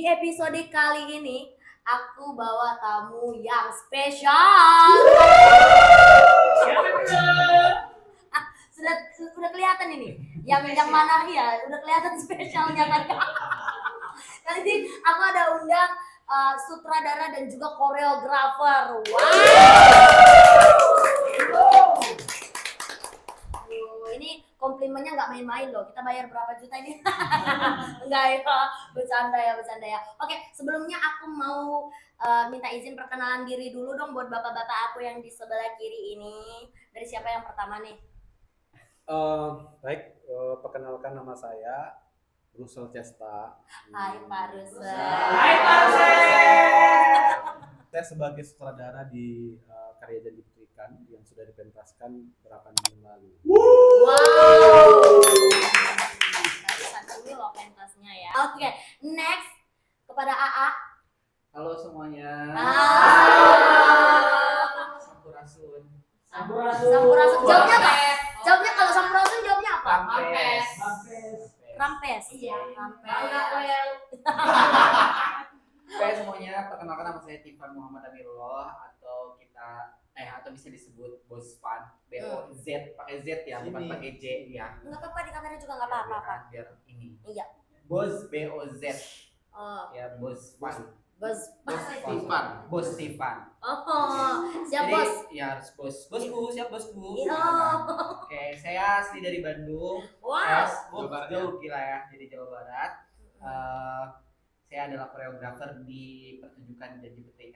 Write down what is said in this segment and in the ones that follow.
Di episode kali ini aku bawa tamu yang spesial. Sudah kelihatan ini. Yang mana ya? Udah kelihatan spesialnya kan. Kali ini aku ada undang sutradara dan juga koreografer. Ini komplimennya nggak main-main loh. Kita bayar berapa juta ini? Enggak ya, bercanda ya. Oke, sebelumnya aku mau minta izin perkenalan diri dulu dong buat bapak-bapak aku yang di sebelah kiri ini. Dari siapa yang pertama nih? Baik, perkenalkan nama saya Rusel Cesta. Hai Pak Rusel. Hai Pak Rusel. Saya sebagai sutradara di Karya Janji Putri yang sudah dipentaskan beberapa minggu lalu. Wow. Satu dulu loh pentasnya ya. Oke, next kepada AA. Halo semuanya. Sampurasun. Sampurasun. Jawabnya apa? Jawabnya kalau sampurasun jawabnya apa? Rampes. Iya, rampes. Oke semuanya, perkenalkan nama saya Tifan Muhammad Amirullah atau bisa disebut Bos Fan. B-O-Z, pakai Z ya, bukan pakai J ya. Enggak apa-apa, di kamera juga enggak apa-apa. Biar ini. Iya. Bos B-O-Z. Oh. Ya, Bos Fan. Bos Tifan. Bos Tifan. Oh, siap Jadi, bos. ya harus bosku, siap bosku. Iya. Oke, saya asli dari Bandung. Wow. Jauh gila ya, jadi Jawa Barat. Saya adalah koreografer di pertunjukan Janji Putri.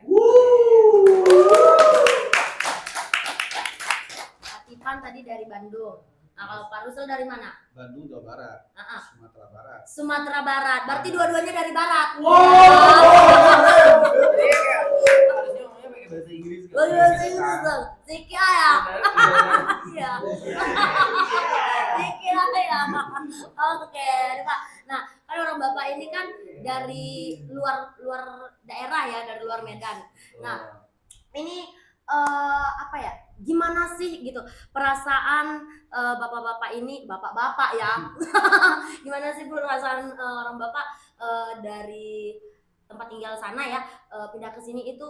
Ipan tadi dari Bandung. Nah, kalau Pak Rusel dari mana? Bandung, Jawa Barat. Sumatera Barat. Sumatera Barat. Berarti dua-duanya dari barat. Harusnya ngomongnya pakai bahasa Inggris. Bahasa Inggris dong. Ziki ya. Iya. Ziki ya. Oke, Pak. Nah, kan orang Bapak ini kan dari luar daerah ya, dari luar Medan. Nah, ini apa ya? Gimana sih gitu perasaan bapak-bapak ini, bapak-bapak ya? Gimana sih perasaan orang Bapak dari tempat tinggal sana ya pindah ke sini itu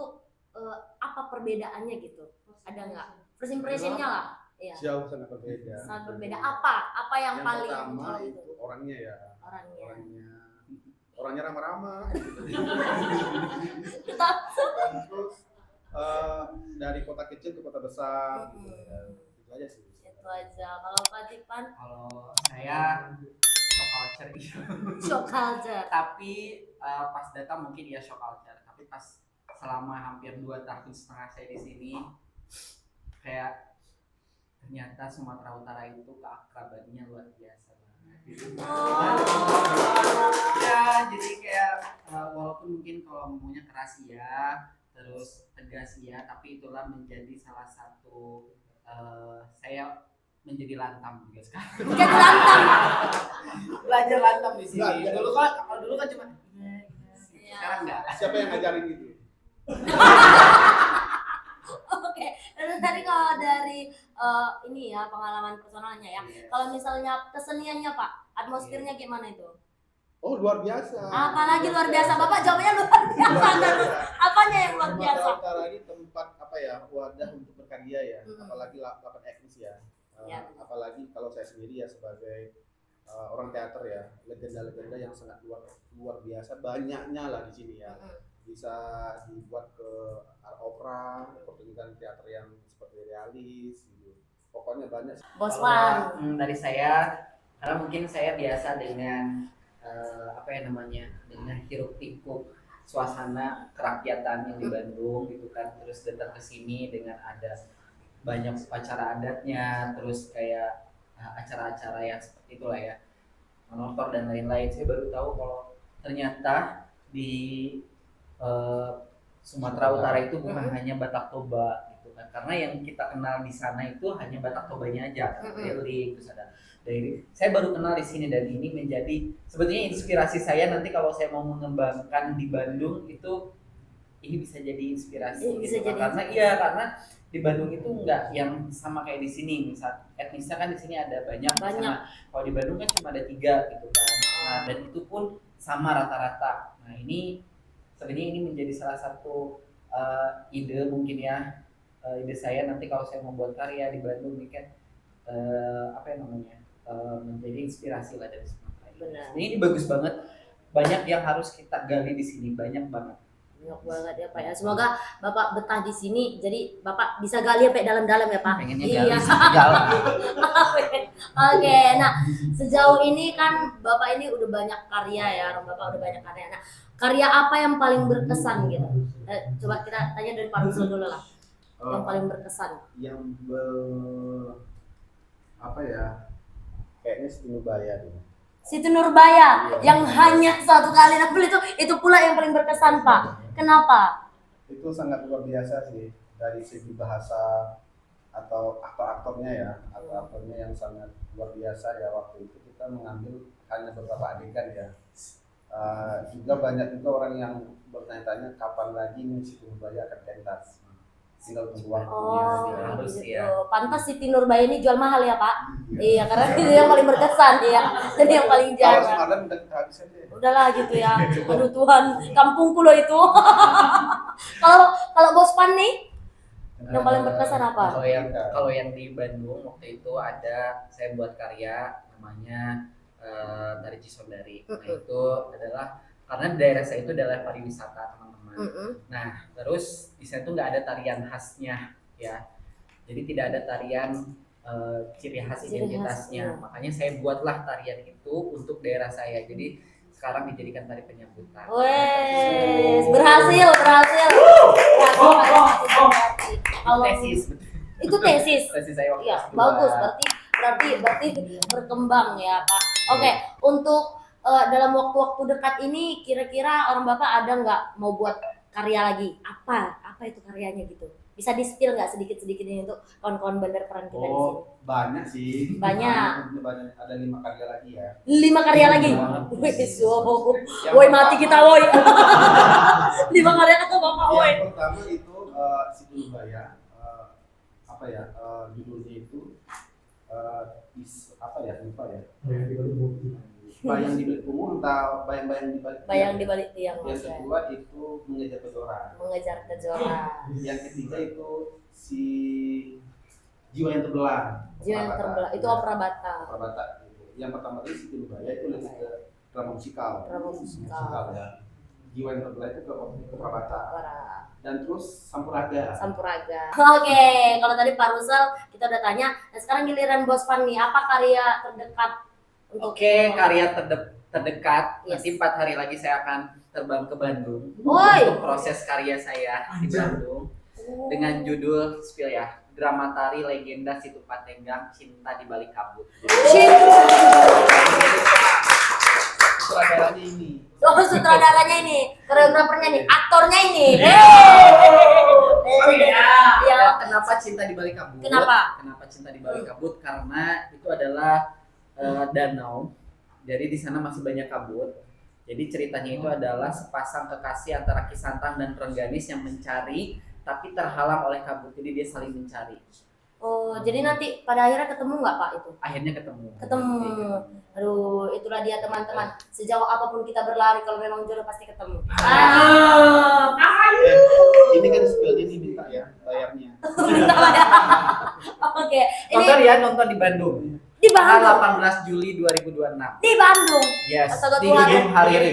apa perbedaannya gitu? Ada nggak? First impression-nya lah. Iya. Jauh sangat berbeda. Sangat berbeda. Apa yang paling pertama itu? itu orangnya ya. Orangnya ramah-ramah. Terus dari kota kecil ke kota besar. Itu aja sih. Itu aja. Kalau Pak Tipan? Kalau saya shock culture gitu. Shock culture. Tapi pas datang mungkin ya shock culture. Tapi pas selama hampir 2,5 tahun saya di sini, kayak ternyata Sumatera Utara itu keakrabannya luar biasa banget. Ya, jadi kayak walaupun mungkin kalau ngomongnya keras ya, terus tegas ya, tapi itulah menjadi salah satu saya menjadi lantam juga sekarang. Menjadi lantam. Belajar lantam di sini. Nah, Kalau dulu kan cuma sekarang enggak. Siapa yang ngajarin gitu? Oke, dan tadi kalau dari ini ya pengalaman personalnya ya. Kalau misalnya keseniannya Pak, atmosfernya gimana itu? Oh, luar biasa. Apalagi luar biasa, Bapak jawabnya luar biasa. Apanya yang luar biasa? Sumatera Utara ini tempat apa ya, wadah untuk berkarya ya, apalagi lapangan etnis ya. Apalagi kalau saya sendiri ya sebagai orang teater ya, legenda-legenda yang sangat luar biasa banyaknya lah di sini ya. Bisa dibuat ke opera, pertunjukan teater yang seperti realis gitu. Pokoknya banyak. Bos Wan. Dari saya, karena mungkin saya biasa dengan dengan hiruk pikuk suasana kerakyatan yang di Bandung gitu kan, terus datang ke sini dengan ada banyak upacara adatnya, terus kayak acara-acara yang seperti itulah ya, motor dan lain-lain. Saya baru tahu kalau ternyata di Sumatera Utara itu bukan hanya Batak Toba gitu kan, karena yang kita kenal di sana itu hanya Batak Tobanya aja, Delik, terus ada dari saya baru kenal di sini, dan ini menjadi sebetulnya inspirasi saya nanti kalau saya mau mengembangkan di Bandung itu, ini bisa jadi inspirasi bisa gitu. jadi Karena di Bandung itu enggak yang sama kayak di sini, misal etnisnya kan di sini ada banyak. Kalau di Bandung kan cuma ada 3 gitu kan. Nah, dan itu pun sama rata-rata. Nah ini sebenarnya ini menjadi salah satu ide mungkin ya, ide saya nanti kalau saya membuat karya di Bandung ini kan apa yang namanya menjadi inspirasi lah dari Sumatera. Benar. Ini bagus banget, banyak yang harus kita gali di sini, banyak banget. Banyak banget ya Pak ya. Semoga Bapak betah di sini. Jadi Bapak bisa gali sampai dalam-dalam ya Pak. Pengennya Iya. gali sampai dalam. Oke, nah sejauh ini kan Bapak ini udah banyak karya ya, Bapak udah banyak karya. Nah, karya apa yang paling berkesan gitu? Coba kita tanya dari Pak Rusul dulu lah. Yang paling berkesan. Yang apa ya? Kayaknya Siti Nurbaya dulu. Siti Nurbaya yang hanya satu kali nampil itu pula yang paling berkesan Pak. Kenapa? Itu sangat luar biasa sih dari segi bahasa atau aktor-aktornya ya, aktor-aktornya yang sangat luar biasa ya. Waktu itu kita mengambil hanya beberapa adegan ya. Juga banyak juga orang yang bertanya-tanya kapan lagi Siti Nurbaya akan pentas. Tinggal tunggu waktunya. Harus gitu. ya. Pantas Siti Nurbaya ini jual mahal ya Pak. Iya, karena itu yang paling berkesan ya. Dan yang paling Kalau jarang. semalam udah habis aja. Udahlah gitu ya. Aduh Tuhan, kampungku loh itu. Kalau Bos Pan nih yang paling berkesan apa? Kalau yang di Bandung waktu itu ada saya buat karya namanya Tari Cisondari. Nah itu adalah karena daerah saya itu adalah pariwisata teman-teman. Nah terus di sana tuh nggak ada tarian khasnya ya. Jadi tidak ada tarian ciri khas identitasnya. Makanya saya buatlah tarian itu untuk daerah saya. Jadi sekarang dijadikan tari penyambutan. Wes, berhasil. Kalau Tesis. itu tesis. Tesis saya waktu Iya, S2. bagus. Berarti berkembang ya, Pak. Oke, untuk dalam waktu-waktu dekat ini kira-kira orang Bapak ada nggak mau buat karya lagi? Apa itu karyanya gitu? Bisa di-spill nggak sedikit-sedikit ini untuk kawan-kawan bandar peran kita di sini? Banyak sih. Banyak. Ada 5 karya lagi ya. 5 karya lagi. Wes, woi mati kita woi. 5 karya kata Bapak woi. Yang pertama itu Siti Nurbaya, apa ya judulnya itu apa ya lupa ya. Bayang di balik punggung atau bayang-bayang di balik Bayang di balik tiang. Yang kedua itu mengejar kejora. Mengejar kejora. Yang ketiga itu si jiwa yang terbelah. Jiwa yang terbelah itu opera Batak. Opera Batak. Yang pertama tadi Siti Nurbaya itu lebih ke drama musikal. Drama musikal. Ya. Jiwa yang terbelah itu ke opera Batak. Opera. Dan terus Sampuraga. Oke, kalau tadi Pak Rusel kita udah tanya. Nah sekarang giliran Bos Pan nih, apa karya terdekat untuk karya terdekat. Yes. Nanti 4 hari lagi saya akan terbang ke Bandung Woi. untuk proses karya saya di Bandung dengan judul spill ya, drama tari legenda Situ Patenggang, Cinta di Balik Kabut. Sutradaranya ini. Oh, sutradaranya ini, koreografernya nih, aktornya ini. Ya, kenapa Cinta di Balik Kabut? Kenapa? Kenapa Cinta di Balik Kabut? Karena itu adalah danau. Jadi di sana masih banyak kabut. Jadi ceritanya itu adalah sepasang kekasih antara Kisantang dan Rengganis yang mencari tapi terhalang oleh kabut. Jadi dia saling mencari. Oh, jadi nanti pada akhirnya ketemu nggak Pak itu? Akhirnya ketemu. Aduh, itulah dia teman-teman. Sejauh apapun kita berlari, kalau memang jodoh pasti ketemu. Ini kan spillnya diminta ya bayarnya. Oke, ini Nonton ya, nonton di Bandung. di Bandung. Tanggal 18 Juli 2026. Di Bandung. Yes. Astaga Di Tuhan. Gedung Hariri.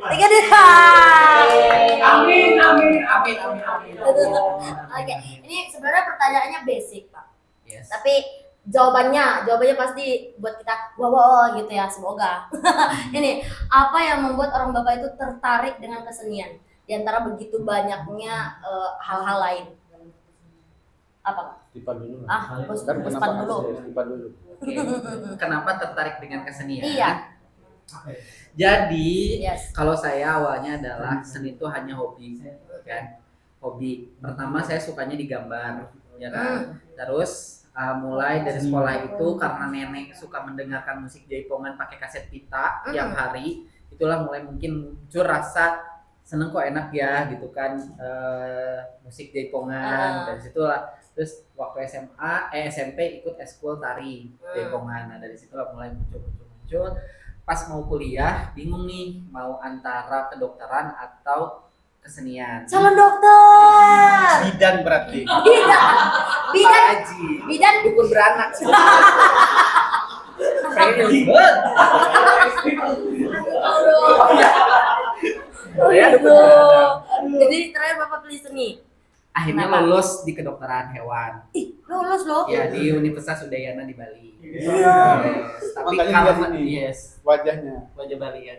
Tiga deh. Amin. Oke, ini sebenarnya pertanyaannya basic Pak. Yes. Tapi jawabannya pasti buat kita wow gitu ya, semoga. Ini apa yang membuat orang Bapak itu tertarik dengan kesenian di antara begitu banyaknya hal-hal lain? Apa? Tipan dulu. Bos Kan Pan kenapa dulu. harus Tipan dulu? Oke. Kenapa tertarik dengan kesenian? Iya. Jadi, Yes. kalau saya awalnya adalah seni itu hanya hobi, kan? Hobi. Pertama saya sukanya digambar, ya kan? Terus mulai dari sekolah itu karena nenek suka mendengarkan musik jaipongan pakai kaset pita tiap hari, itulah mulai mungkin muncul rasa seneng kok enak ya gitu kan, musik jaipongan. Dari situlah terus waktu SMP ikut eskul tari jaipongan. Nah dari situlah mulai muncul pas mau kuliah bingung nih mau antara kedokteran atau kesenian. Calon dokter. Bidan berarti. Bidan. Haji. Bidan. Dukun beranak. Serius banget. Oh Ya, gitu. dukun beranak. Jadi terakhir Bapak pilih seni. Akhirnya Kenapa? lulus di kedokteran hewan. Ih, lulus loh. Ya di Universitas Udayana di Bali. Iya. Yes. Tapi Makanya karena dia sini. yes, Wajahnya. wajah Bali ya.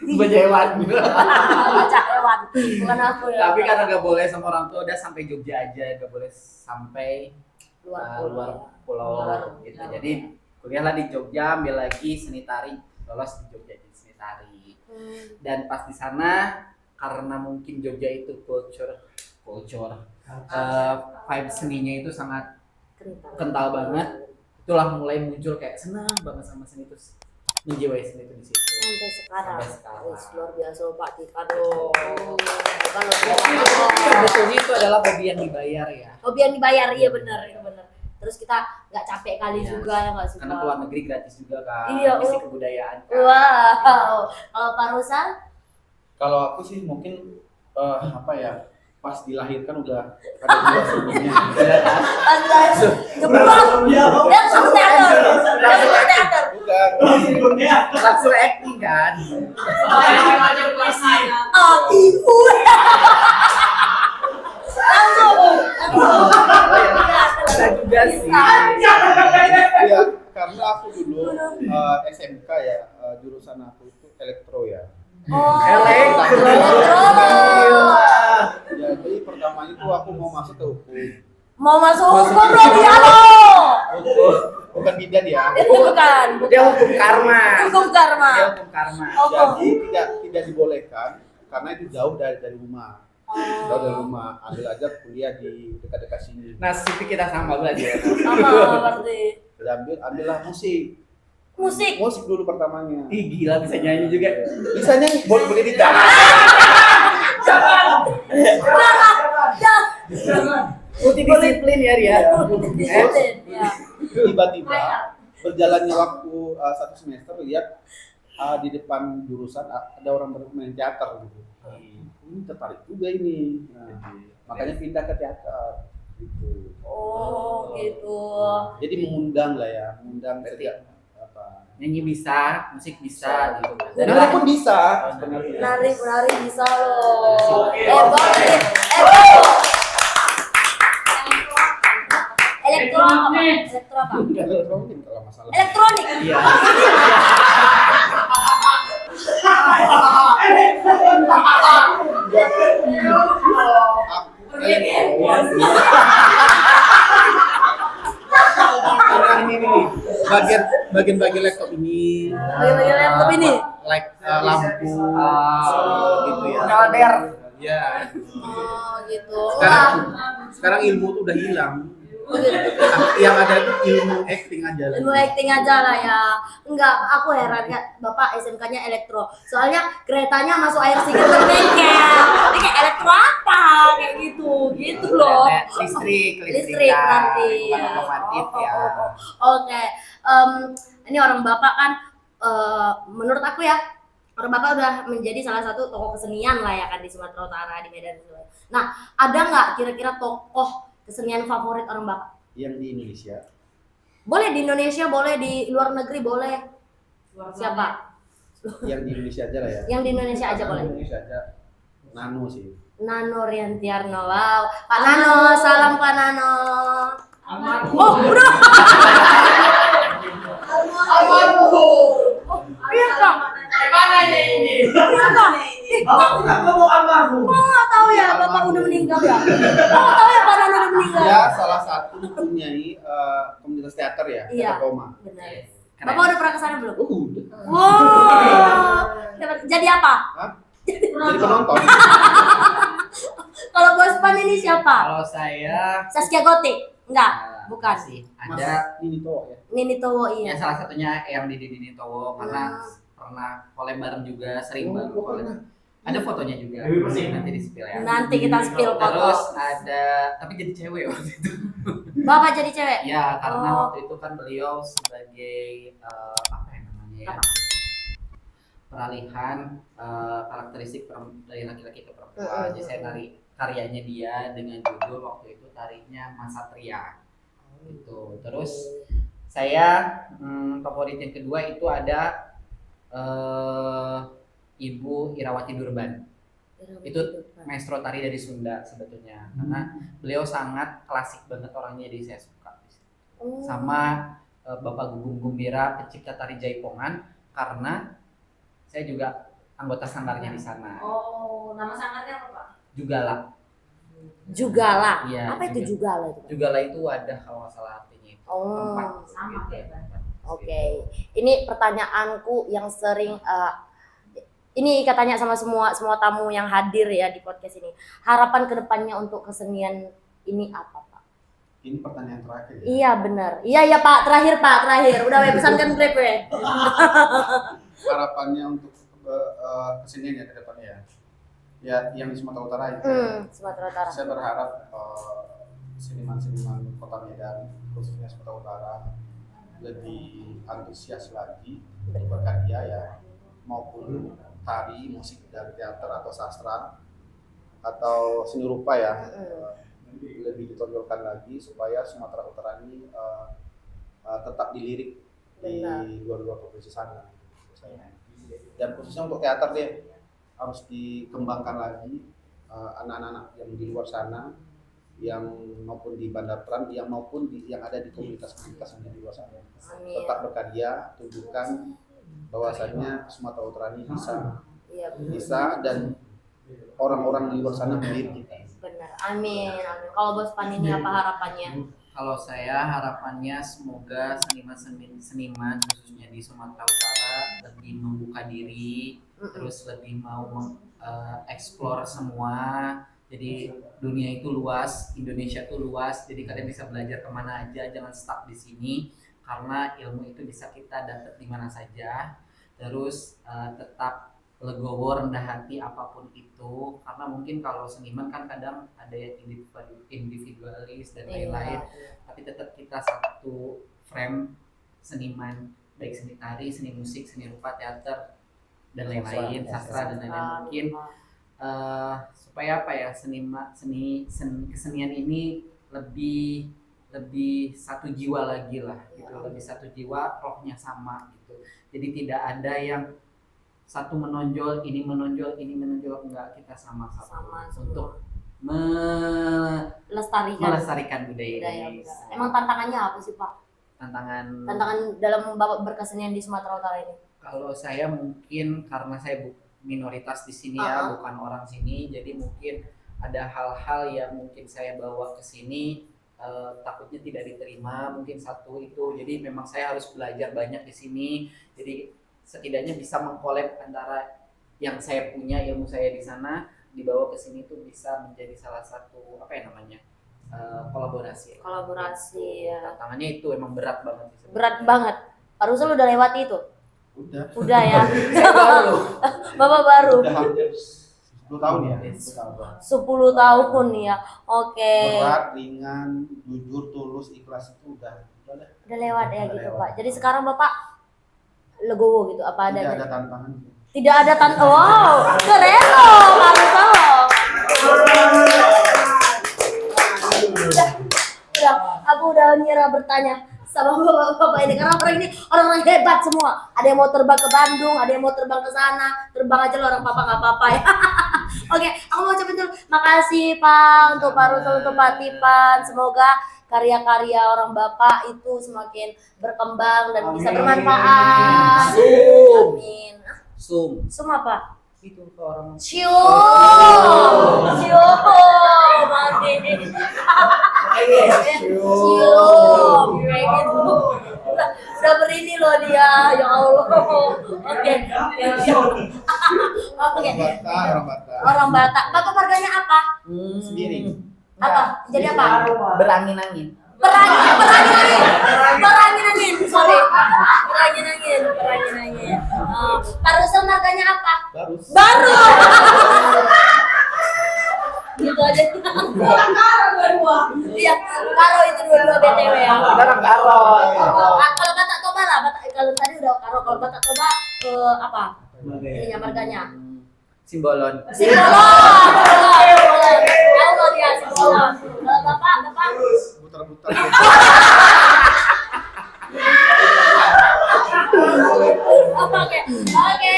Wajah hewan. Baca hewan. Bukan aku ya. Tapi karena gak boleh sama orang tua udah sampai Jogja aja, gak boleh sampai luar pulau gitu. Jauh. Jadi kuliahlah di Jogja, ambil lagi seni tari, lolos di Jogja di seni tari. Dan pas di sana karena mungkin Jogja itu culture vibe seninya itu sangat kental banget. Itulah mulai muncul kayak senang banget sama seni, terus menjiwai seni itu di situ. Sampai sekarang. Sampai sekarang. Wih, luar biasa Pak Tika dong. Bukan Sebetulnya itu adalah hobi yang dibayar ya. hobi yang dibayar, iya benar, itu benar. Terus kita nggak capek kali Iya. juga ya nggak suka. Karena keluar negeri gratis juga kan, Iya, isi oh. kebudayaan kan. Wow. Kalau Pak Rusal? Kalau aku sih mungkin apa ya, pas dilahirkan udah ada dua semuanya. Geblok. Dan satu teater. Dan satu teater. Bukan. Langsung acting kan. Oh, ibu. Langsung. Bisa juga sih. Iya, karena aku dulu SMK ya, jurusan aku itu elektro ya. Oh, Elektro. Jadi pertama itu aku mau masuk ke hukum. mau masuk hukum berarti halo. Bukan bidan ya. Bukan. Dia hukum karma. Hukum karma. Dia hukum karma. Oh, Jadi tidak dibolehkan karena itu jauh dari rumah. Jauh dari rumah. Ambil aja kuliah di dekat-dekat sini. Nasib kita sama berarti ya. sama berarti. Ambillah musik. Musik. Musik dulu pertamanya. Ih gila bisa nyanyi juga. Bisa nyanyi, boleh tidak. Multidisiplin ya Ria. Disiplin. Ya. Tiba-tiba berjalannya waktu 1 semester lihat di depan jurusan ada orang bermain teater gitu. Ini tertarik juga ini. Nah, makanya pindah ke teater gitu. Oh, gitu. Jadi mengundang lah ya, mengundang Berarti setiap apa. Nyanyi bisa, musik bisa gitu. Nari pun bisa sebenarnya. Nari bisa loh. Oke. Boleh. Elektro apa? Elektro apa? Elektronik kalau masalah. Elektronik. Iya. Bagian laptop ini, Bagaimana laptop ini? lampu, gitu ya. Kalder. Ya. Oh, gitu. Sekarang ilmu tuh udah hilang. Oh, gitu. Yang ada itu ilmu acting aja. Ilmu acting aja lah ya. Enggak, aku heran kan Bapak SMK-nya elektro. Soalnya keretanya masuk air sedikit ke bengkel. Ini kayak elektro apa? Kayak gitu. Gitu loh. Listrik Nanti. bukan otomotif ya. Oke. Ini orang Bapak kan menurut aku ya, orang Bapak udah menjadi salah satu tokoh kesenian lah ya kan di Sumatera Utara, di Medan. Nah, ada nggak kira-kira tokoh kesenian favorit orang Bapak? Yang di Indonesia. Boleh di Indonesia, boleh di luar negeri, boleh. Siapa? Yang di Indonesia aja lah ya. Yang di Indonesia aja boleh. Indonesia aja. Nano sih. Nano Riantiarno. Wow. Pak Nano, salam Pak Nano. Oh, bro. Iya Kak. Iya Kak. Kok nggak tahu ya Bapak udah meninggal ya? Kok nggak tahu ya Pak Nano udah meninggal? Ya salah satu mempunyai komunitas teater ya, Iya. teater Roma. Benar. Keren. Bapak udah pernah kesana belum? Udah. Wow. Jadi apa? Hah? Jadi penonton. Kalau Bos Pan ini siapa? Kalau saya Saskia Gotik? Enggak, bukan. sih Mas ada ini toh ya. Nini Towo ya iya. salah satunya yang di Didi Towo karena Hmm. pernah collab bareng juga, sering Oh, banget oh, collab. pernah. Ada fotonya juga, nanti di spill ya. Nanti kita spill Terus foto. ada, tapi jadi cewek waktu itu. Bapak jadi cewek? Ya karena Oh. waktu itu kan beliau sebagai apa ya namanya ya? Apa? peralihan karakteristik dari laki-laki ke perempuan. Jadi saya nari karyanya dia dengan judul waktu itu tarinya Masatria gitu. Terus saya favorit yang kedua itu ada Ibu Irawati Durban. Itu maestro tari dari Sunda sebetulnya, karena beliau sangat klasik banget orangnya, jadi saya suka. Sama Bapak Gugum Gumbira, pencipta tari Jaipongan, karena saya juga anggota sanggarnya di sana. Oh, nama sanggarnya apa, Pak? Jugala. Jugala. Iya, Apa itu Jugala itu? Jugala itu wadah kalau nggak salah artinya itu. Oh, Tempat sama gitu. Oke. Ini pertanyaanku yang sering ini katanya sama semua tamu yang hadir ya di podcast ini. Harapan kedepannya untuk kesenian ini apa, Pak? Ini pertanyaan terakhir ya. Iya benar. Iya Pak, terakhir. Udah pesankan Grab ya. Harapannya untuk kesenian ya ke depannya ya. Ya yang di Sumatera Utara itu. Sumatera Utara. Saya berharap seniman-seniman Kota Medan, khususnya Sumatera Utara, lebih antusias lagi untuk berkarya ya, maupun tari, musik, dan teater atau sastra atau seni rupa ya, lebih ditonjolkan lagi supaya Sumatera Utara ini tetap dilirik di luar-luar provinsi sana. Dan khususnya untuk teater deh, harus dikembangkan lagi anak-anak yang di luar sana, yang maupun di Bandar Pram, yang maupun yang ada di komunitas-komunitas yang di luar sana. Tetap berkarya, tunjukkan bahwasannya Sumatera Utara ini bisa dan orang-orang di luar sana melirik kita. Benar, amin. Kalau Bos Pan ini apa harapannya? Kalau saya harapannya semoga seniman khususnya di Sumatera Utara lebih membuka diri, terus lebih mau mengeksplor semua. Jadi dunia itu luas, Indonesia itu luas, jadi kalian bisa belajar kemana aja, jangan stuck di sini, karena ilmu itu bisa kita dapat di mana saja. Terus tetap legowo, rendah hati apapun itu, karena mungkin kalau seniman kan kadang ada yang individualis dan lain-lain, tapi tetap kita satu frame seniman, baik seni tari, seni musik, seni rupa, teater dan lain-lain, sastra dan lain-lain. Mungkin supaya apa ya, kesenian ini lebih satu jiwa lagi lah gitu, lebih satu jiwa, rohnya sama gitu. Jadi tidak ada yang satu menonjol, ini menonjol, enggak, kita sama-sama untuk melestarikan budaya ini. Emang tantangannya apa sih, Pak? Tantangan dalam Bapak berkesenian di Sumatera Utara ini? Kalau saya mungkin karena saya minoritas di sini ya, bukan orang sini, jadi mungkin ada hal-hal yang mungkin saya bawa ke sini takutnya tidak diterima, mungkin satu itu. Jadi memang saya harus belajar banyak di sini. Jadi setidaknya bisa mengkolab antara yang saya punya, ilmu saya di sana, dibawa ke sini tuh bisa menjadi salah satu kolaborasi. Ya. Tantangannya itu emang berat banget. Berat banget. Pak Rusel udah lewati itu? Udah ya. Bapak baru. Udah hampir 10 tahun ya. 10 tahun ya. Oke. Berat, ringan, jujur, tulus, ikhlas itu udah lewat ya gitu, Pak. Jadi sekarang Bapak legowo gitu apa adanya? Tidak ada tantangan. Tidak ada tantangan. Wow, keren loh, Pak Rusel. Udah, aku udah ngira bertanya sama bapak ini karena orang ini orang-orang hebat semua. Ada yang mau terbang ke Bandung, ada yang mau terbang ke sana. Terbang aja loh orang papa nggak apa-apa ya. Oke, aku mau ucapin dulu makasih Pak untuk Pak Rusel, untuk Pak Tipan. Semoga karya-karya orang bapak itu semakin berkembang dan bisa bermanfaat. Amin. Sum apa? Itu orang Cium. Kayak gitu. Udah berini loh dia, ya Allah. Oke. Orang Batak. Bapak marganya apa? Sendiri. Apa? Jadi apa? Berangin-angin. Berangin-angin. Sorry. Berangin-angin. Pak Rusel marganya apa? Baru. Gitu aja. Iya, karo itu dua-dua BTW ya. Karo. Kalau Batak Toba lah, kalau tadi udah karo, kalau Batak Toba apa? ininya marganya. Simbolon. Simbolon. Tahu loh dia Simbolon. Kalau bapak Muter-muter. Oke,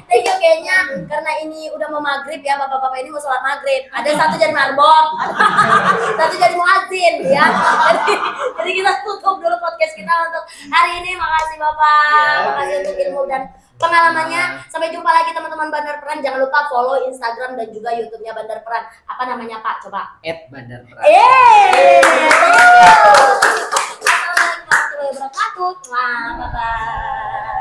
thank you kayaknya karena ini udah mau maghrib ya, bapak-bapak ini mau sholat maghrib. Ada satu jadi marbot, satu jadi muadzin ya. Jadi kita tutup dulu podcast kita untuk hari ini. Makasih bapak, makasih untuk ilmu dan pengalamannya. Sampai jumpa lagi teman-teman Bandar Peran. Jangan lupa follow Instagram dan juga YouTube-nya Bandar Peran. Apa namanya Pak? Coba. @bandarperan. Assalamualaikum warahmatullahi wabarakatuh. Bye bye.